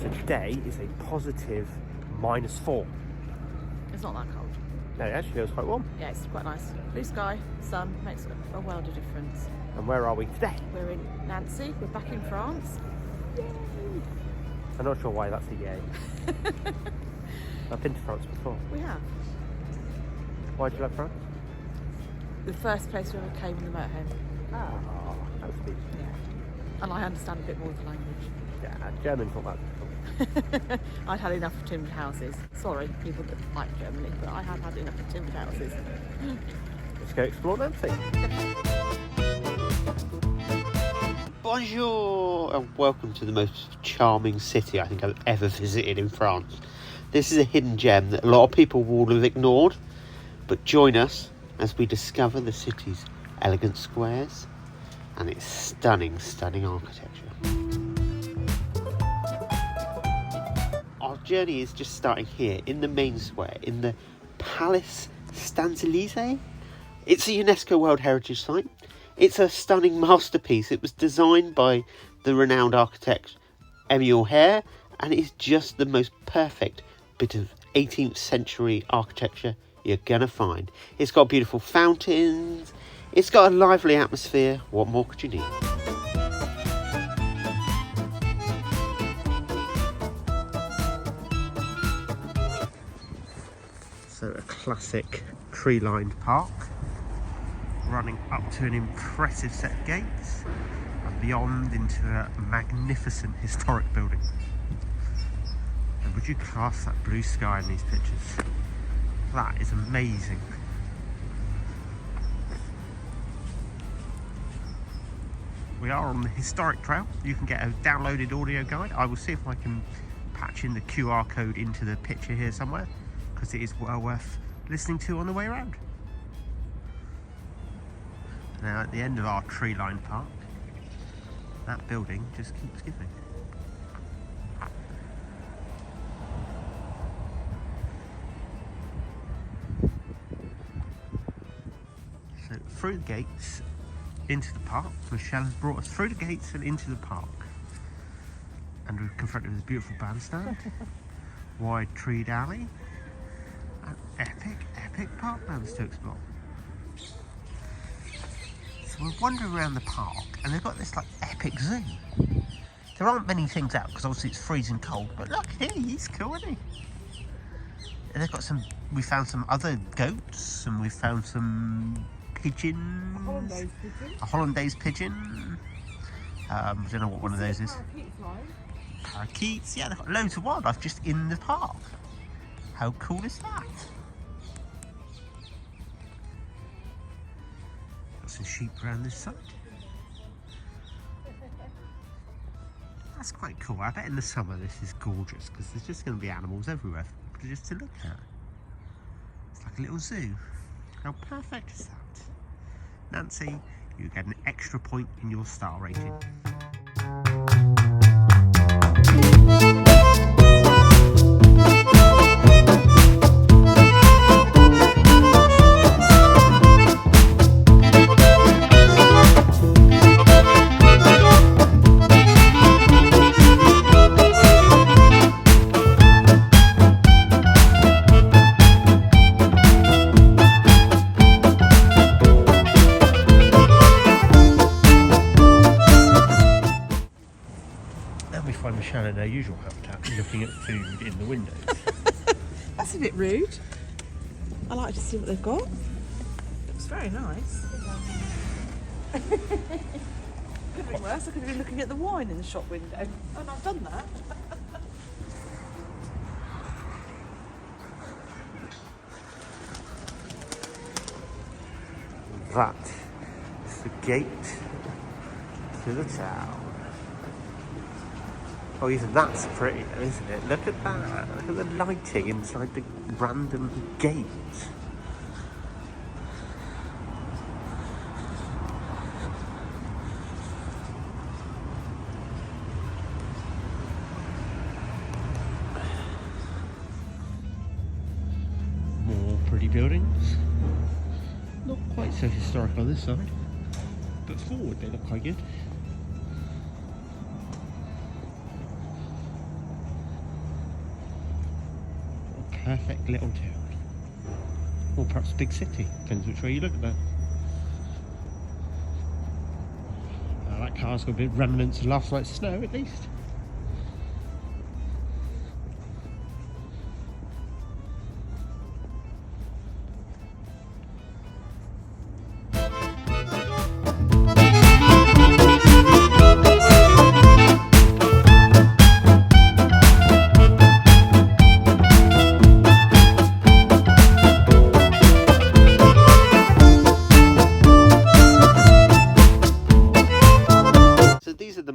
So today is a positive -4. It's not that cold. No, it actually feels quite warm. Yeah, it's quite nice. Blue sky, sun, makes a world of difference. And where are we today? We're in Nancy, we're back in France. Yay! I'm not sure why that's a yay. I've been to France before. We have. Why do you like France? The first place we ever came in the motorhome. Ah, that's sweet. Yeah. And I understand a bit more of the language. Yeah, German's not that difficult. I'd had enough of timbered houses. Sorry, people that like Germany, but I had had enough of timbered houses. Let's go explore Nancy. Bonjour and welcome to the most charming city I think I've ever visited in France. This is a hidden gem that a lot of people will have ignored, but join us as we discover the city's elegant squares and its stunning, stunning architecture. Our journey is just starting here in the main square, in the Place Stanislas. It's a UNESCO World Heritage Site. It's a stunning masterpiece. It was designed by the renowned architect Emile Hare, and it is just the most perfect bit of 18th century architecture you're gonna find. It's got beautiful fountains, it's got a lively atmosphere. What more could you need? So a classic tree-lined park, running up to an impressive set of gates and beyond into a magnificent historic building. And would you class that blue sky in these pictures? That is amazing. We are on the historic trail. You can get a downloaded audio guide. I will see if I can patch in the QR code into the picture here somewhere, because it is well worth listening to on the way around. Now at the end of our tree-lined park, that building just keeps giving. So through the gates, into the park. Michelle has brought us through the gates and into the park. And we're confronted with this beautiful bandstand, wide treed alley, and epic parklands to explore. So we're wandering around the park, and they've got this like epic zoo. There aren't many things out because obviously it's freezing cold, but look here, he's cool, isn't he? And they've got we found some other goats, and we found some pigeons. A Hollandaise pigeon. I don't know what one of those is. Parakeets, yeah, they've got loads of wildlife just in the park. How cool is that? Got some sheep around this side. That's quite cool. I bet in the summer this is gorgeous because there's just going to be animals everywhere for people just to look at. It's like a little zoo. How perfect is that? Nancy, you get an extra point in your star rating. Michelle in her usual habitat, looking at food in the windows. That's a bit rude. I like to see what they've got. Looks very nice. Could have been worse. I could have been looking at the wine in the shop window, and I've done that. That is the gate to the town. Oh, even that's pretty, isn't it? Look at that. Look at the lighting inside the random gate. More pretty buildings. Not quite so historic on this side, but forward they look quite good. perfect little town. Or perhaps big city, depends which way you look at that. That car's got a bit of remnants of last night's snow at least.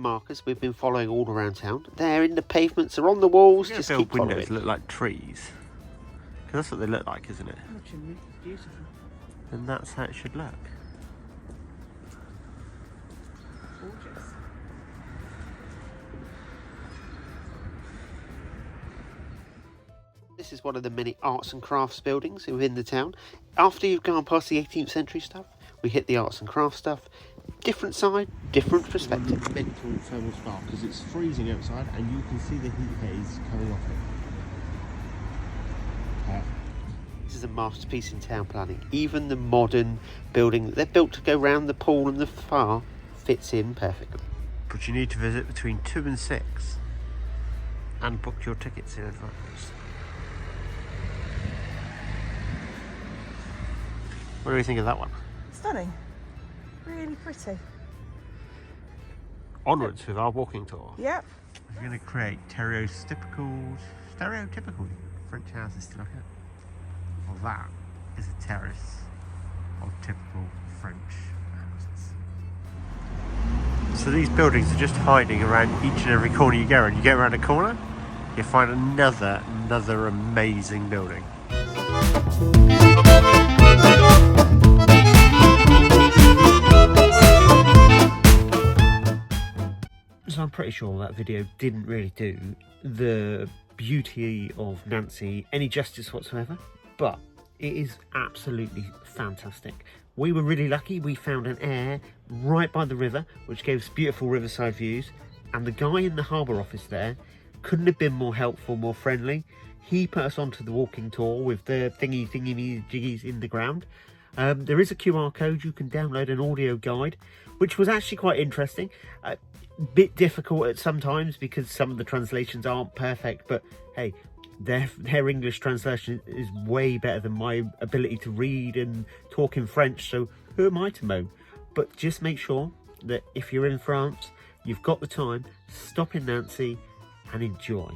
Markers we've been following all around town. They're in the pavements, they're on the walls. Just keep following. Windows look like trees, because that's what they look like, isn't it? Beautiful. And that's how it should look. Gorgeous. This is one of the many arts and crafts buildings within the town. After you've gone past the 18th century stuff, we hit the arts and crafts stuff. Different side, different perspective. Mental thermal spa, because it's freezing outside and you can see the heat haze coming off it. This is a masterpiece in town planning. Even the modern building that they're built to go round the pool and the spa fits in perfectly. But you need to visit between 2 and 6 and book your tickets in advance. What do you think of that one? Stunning. Really pretty. Onwards with our walking tour. Yep. We're going to create stereotypical French houses to look at. Well, that is a terrace of typical French houses. So these buildings are just hiding around each and every corner you go around. You get around a corner, you find another amazing building. So I'm pretty sure that video didn't really do the beauty of Nancy any justice whatsoever, but it is absolutely fantastic. We were really lucky. We found an air right by the river, which gave us beautiful riverside views, and the guy in the harbour office there couldn't have been more helpful, more friendly. He put us onto the walking tour with the thingy-jiggies in the ground. There is a QR code. You can download an audio guide, which was actually quite interesting. Bit difficult at sometimes because some of the translations aren't perfect, but hey, their English translation is way better than my ability to read and talk in French, so who am I to moan? But just make sure that if you're in France, you've got the time, stop in Nancy and enjoy.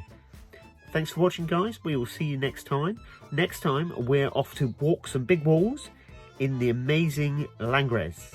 Thanks for watching, guys. We will see you next time. Next time we're off to walk some big walls in the amazing Langres.